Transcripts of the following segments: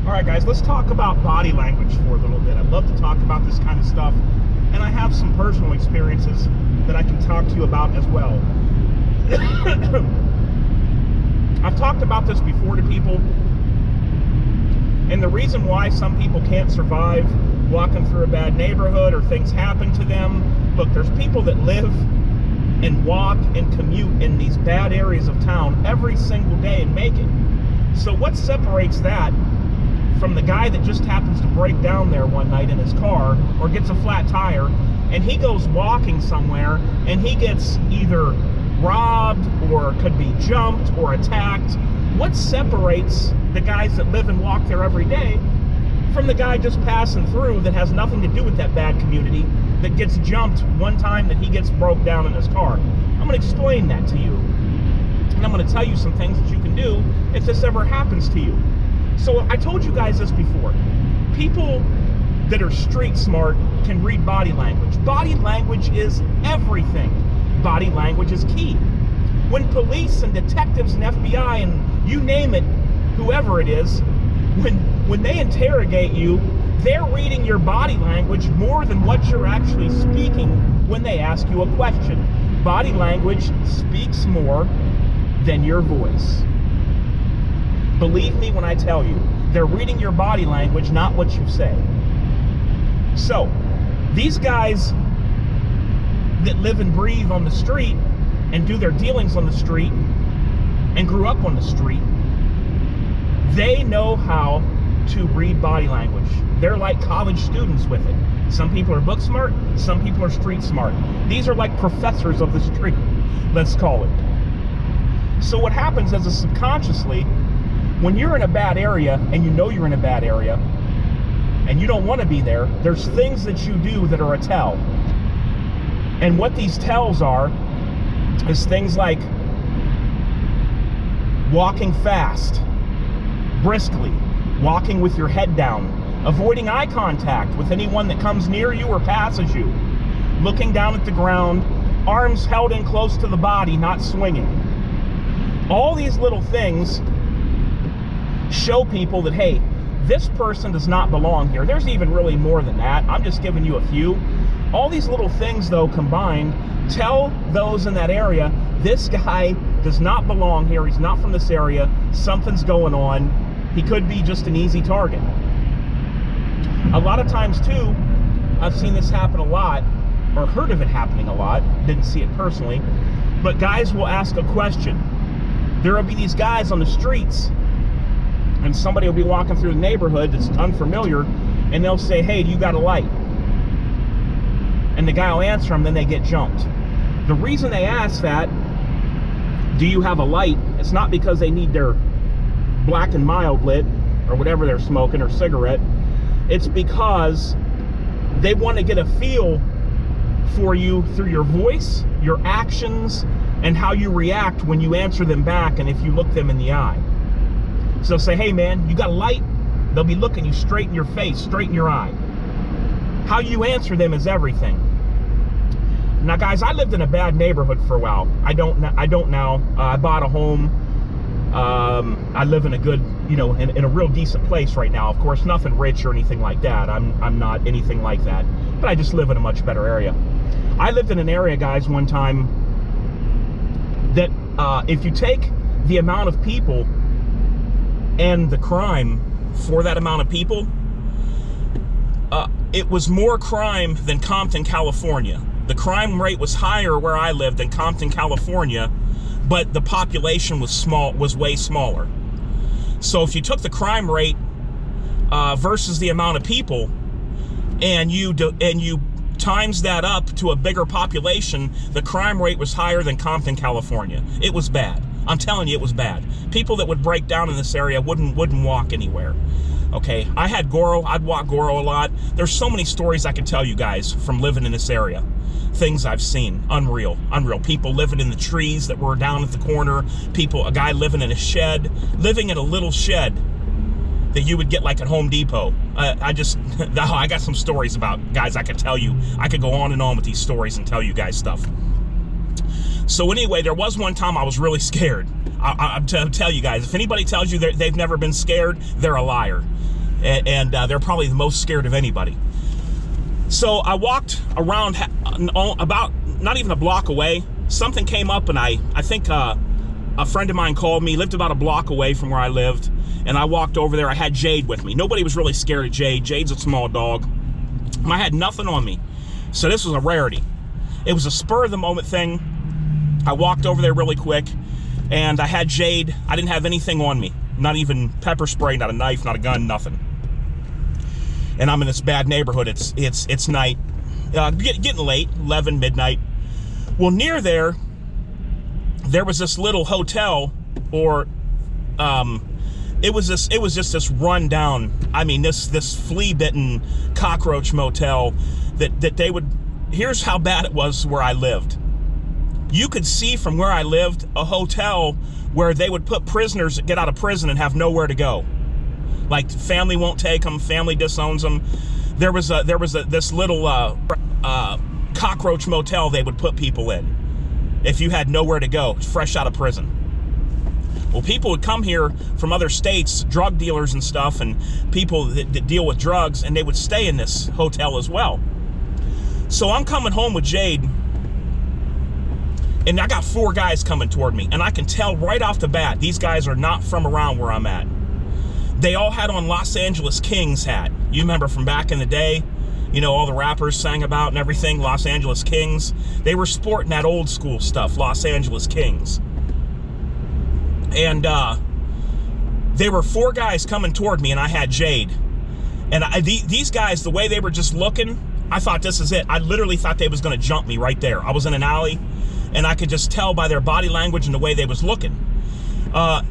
All right, guys, let's talk about body language for a little bit. I'd love to talk about this kind of stuff, and I have some personal experiences that I can talk to you about as well. I've talked about this before to people, and the reason why some people can't survive walking through a bad neighborhood or things happen to them. Look, there's people that live and walk and commute in these bad areas of town every single day and make it. So what separates that from the guy that just happens to break down there one night in his car or gets a flat tire and he goes walking somewhere and he gets either robbed or could be jumped or attacked? What separates the guys that live and walk there every day from the guy just passing through that has nothing to do with that bad community that gets jumped one time that he gets broke down in his car? I'm going to explain that to you, and I'm going to tell you some things that you can do if this ever happens to you. So I told you guys this before. People that are street smart can read body language. Body language is everything. Body language is key. When police and detectives and FBI and you name it, whoever it is, when they interrogate you, they're reading your body language more than what you're actually speaking when they ask you a question. Body language speaks more than your voice. Believe me when I tell you, they're reading your body language, not what you say. So, these guys that live and breathe on the street and do their dealings on the street and grew up on the street, they know how to read body language. They're like college students with it. Some people are book smart, some people are street smart. These are like professors of the street, let's call it. So what happens is subconsciously, when you're in a bad area and you know you're in a bad area and you don't want to be there, there's things that you do that are a tell. And what these tells are is things like walking fast, briskly, walking with your head down, avoiding eye contact with anyone that comes near you or passes you, looking down at the ground, arms held in close to the body, not swinging. All these little things show people that, hey, this person does not belong here. There's even really more than that. I'm just giving you a few. All these little things, though, combined, tell those in that area, this guy does not belong here. He's not from this area. Something's going on. He could be just an easy target. A lot of times, too, I've seen this happen a lot, or heard of it happening a lot. Didn't see it personally. But guys will ask a question. There will be these guys on the streets, and somebody will be walking through the neighborhood that's unfamiliar, and they'll say, hey, do you got a light? And the guy will answer them, then they get jumped. The reason they ask that, do you have a light, it's not because they need their Black and Mild lit, or whatever they're smoking, or cigarette. It's because they want to get a feel for you through your voice, your actions, and how you react when you answer them back, and if you look them in the eye. So they'll say, hey man, you got a light? They'll be looking you straight in your face, straight in your eye. How you answer them is everything. Now guys, I lived in a bad neighborhood for a while. I don't now. I bought a home. I live in a good, in a real decent place right now. Of course, nothing rich or anything like that. I'm not anything like that. But I just live in a much better area. I lived in an area, guys, one time that if you take the amount of people and the crime for that amount of people, it was more crime than Compton, California. The crime rate was higher where I lived than Compton, California, but the population was way smaller. So if you took the crime rate versus the amount of people, and you times that up to a bigger population, the crime rate was higher than Compton, California. It was bad. I'm telling you, it was bad. People that would break down in this area wouldn't walk anywhere. Okay, I had Goro. I'd walk Goro a lot. There's so many stories I could tell you guys from living in this area. Things I've seen, unreal. People living in the trees that were down at the corner. A guy living in a little shed that you would get like at Home Depot. I got some stories about guys I could tell you. I could go on and on with these stories and tell you guys stuff. So anyway, there was one time I was really scared. I'll tell you guys, if anybody tells you they've never been scared, they're a liar. and they're probably the most scared of anybody. So I walked around about not even a block away. Something came up, and I think a friend of mine called me, lived about a block away from where I lived, and I walked over there. I had Jade with me. Nobody was really scared of Jade. Jade's a small dog. I had nothing on me, so this was a rarity. It was a spur-of-the-moment thing. I walked over there really quick, and I had Jade. I didn't have anything on me, not even pepper spray, not a knife, not a gun, nothing. And I'm in this bad neighborhood. It's night, getting late, 11, midnight. Well, near there was this little hotel, or it was just this rundown. I mean, this flea-bitten cockroach motel that they would. Here's how bad it was where I lived. You could see from where I lived a hotel where they would put prisoners that get out of prison and have nowhere to go. Like, family won't take them, family disowns them. There was this little cockroach motel they would put people in if you had nowhere to go, fresh out of prison. Well, people would come here from other states, drug dealers and stuff, and people that deal with drugs, and they would stay in this hotel as well. So I'm coming home with Jade, and I got 4 guys coming toward me, and I can tell right off the bat, these guys are not from around where I'm at. They all had on Los Angeles Kings hat. You remember from back in the day, you know, all the rappers sang about and everything, Los Angeles Kings. They were sporting that old school stuff, Los Angeles Kings. And there were 4 guys coming toward me, and I had Jade. And these guys, the way they were just looking, I thought, this is it. I literally thought they was going to jump me right there. I was in an alley, and I could just tell by their body language and the way they was looking.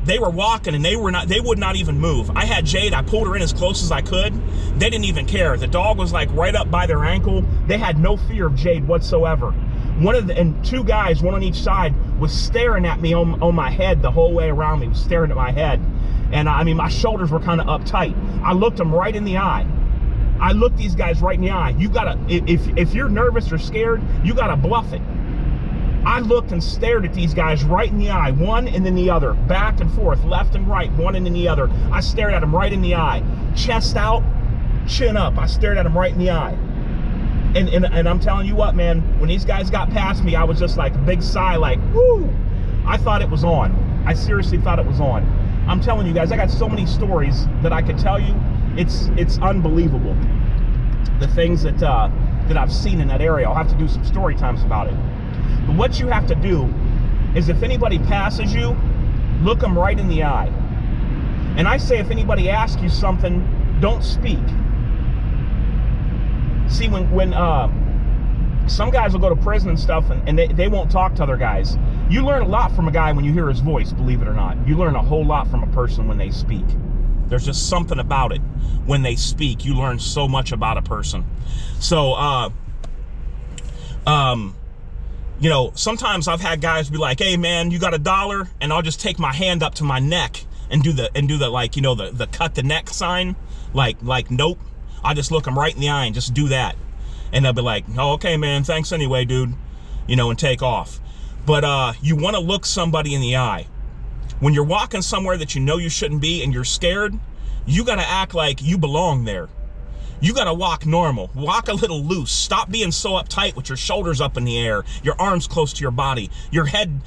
They were walking, and they would not even move. I had Jade. I pulled her in as close as I could. They didn't even care. The dog was like right up by their ankle. They had no fear of Jade whatsoever. And 2 guys, one on each side, was staring at me on my head the whole way around me, was staring at my head. And I mean, my shoulders were kind of uptight. I looked them right in the eye. I looked these guys right in the eye. You gotta, if you're nervous or scared, you gotta bluff it. I looked and stared at these guys right in the eye, one and then the other, back and forth, left and right, one and then the other. I stared at them right in the eye, chest out, chin up. I stared at them right in the eye. And I'm telling you what, man, when these guys got past me, I was just like a big sigh, like, whoo! I thought it was on. I seriously thought it was on. I'm telling you guys, I got so many stories that I could tell you. It's unbelievable. The things that I've seen in that area. I'll have to do some story times about it. But what you have to do is, if anybody passes you, look them right in the eye. And I say, if anybody asks you something, don't speak. See, when some guys will go to prison and stuff, and they won't talk to other guys. You learn a lot from a guy when you hear his voice, believe it or not. You learn a whole lot from a person when they speak. There's just something about it. When they speak, you learn so much about a person. So, you know, sometimes I've had guys be like, hey man, you got $1? And I'll just take my hand up to my neck and do the like, you know, the cut the neck sign. Like nope. I just look them right in the eye and just do that. And they'll be like, oh, okay, man, thanks anyway, dude. You know, and take off. But you want to look somebody in the eye. When you're walking somewhere that you know you shouldn't be and you're scared, you got to act like you belong there. You got to walk normal. Walk a little loose. Stop being so uptight with your shoulders up in the air, your arms close to your body, your head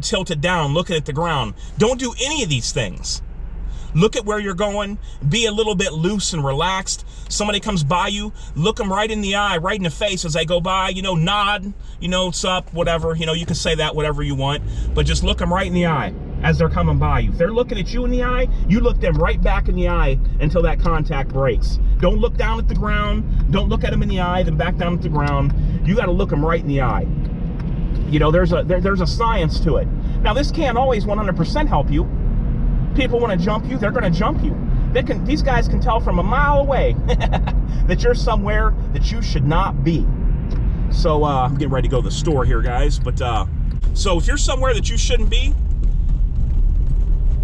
tilted down, looking at the ground. Don't do any of these things. Look at where you're going. Be a little bit loose and relaxed. Somebody comes by you, look them right in the eye, right in the face as they go by, you know, nod, you know, what's up, whatever. You know, you can say that, whatever you want, but just look them right in the eye as they're coming by you. If they're looking at you in the eye, you look them right back in the eye until that contact breaks. Don't look down at the ground. Don't look at them in the eye, then back down at the ground. You got to look them right in the eye. You know, there's a science to it. Now, this can't always 100% help you. People want to jump you, they're going to jump you. These guys can tell from a mile away that you're somewhere that you should not be. So I'm getting ready to go to the store here, guys. But so if you're somewhere that you shouldn't be,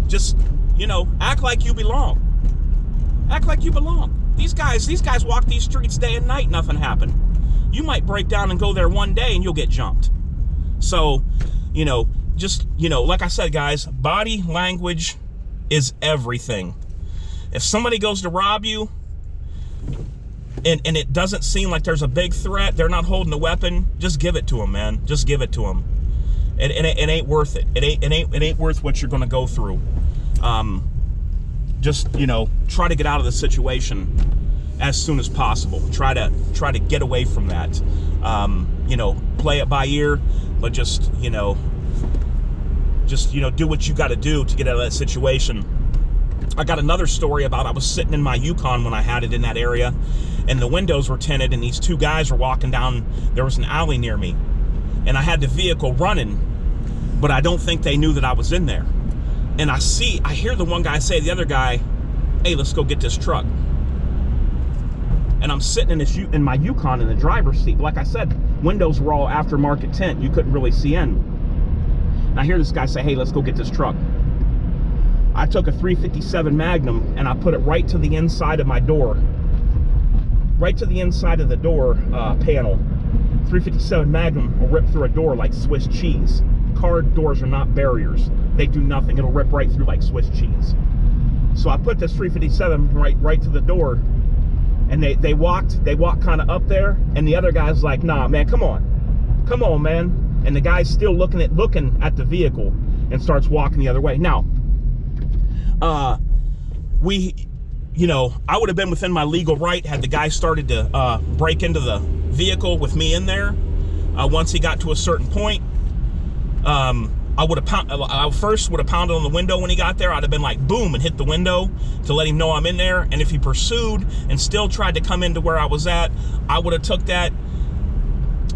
just, you know, act like you belong. Act like you belong. These guys walk these streets day and night, nothing happened. You might break down and go there one day and you'll get jumped. So, you know, just, you know, like I said, guys, body language is everything. If somebody goes to rob you and it doesn't seem like there's a big threat, they're not holding a weapon, just give it to them, man. Just give it to them. It ain't worth it. It ain't worth what you're gonna go through. Just, you know, try to get out of the situation as soon as possible. Try to get away from that. You know, play it by ear, but just, you know, do what you got to do to get out of that situation. I got another story about, I was sitting in my Yukon when I had it in that area, and the windows were tinted, and these two guys were walking down. There was an alley near me, and I had the vehicle running, but I don't think they knew that I was in there. And I hear the one guy say to the other guy, "Hey, let's go get this truck." And I'm sitting in my Yukon in the driver's seat. Like I said, windows were all aftermarket tint. You couldn't really see in. And I hear this guy say, "Hey, let's go get this truck." I took a 357 Magnum and I put it right to the inside of my door. Right to the inside of the door panel. 357 Magnum will rip through a door like Swiss cheese. Car doors are not barriers. They do nothing. It'll rip right through like Swiss cheese. So I put this 357 right to the door, and they walked kind of up there, and the other guy's like, "Nah, man, come on, man." And the guy's still looking at the vehicle and starts walking the other way. Now, you know, I would have been within my legal right had the guy started to break into the vehicle with me in there. Once he got to a certain point, I first would have pounded on the window when he got there. I'd have been like, boom, and hit the window to let him know I'm in there. And if he pursued and still tried to come into where I was at, I would have took that,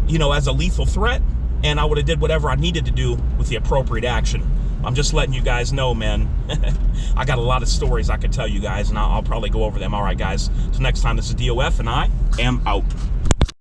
you know, as a lethal threat, and I would have did whatever I needed to do with the appropriate action. I'm just letting you guys know, man. I got a lot of stories I could tell you guys, and I'll probably go over them. All right, guys. Till next time, this is DOF, and I am out.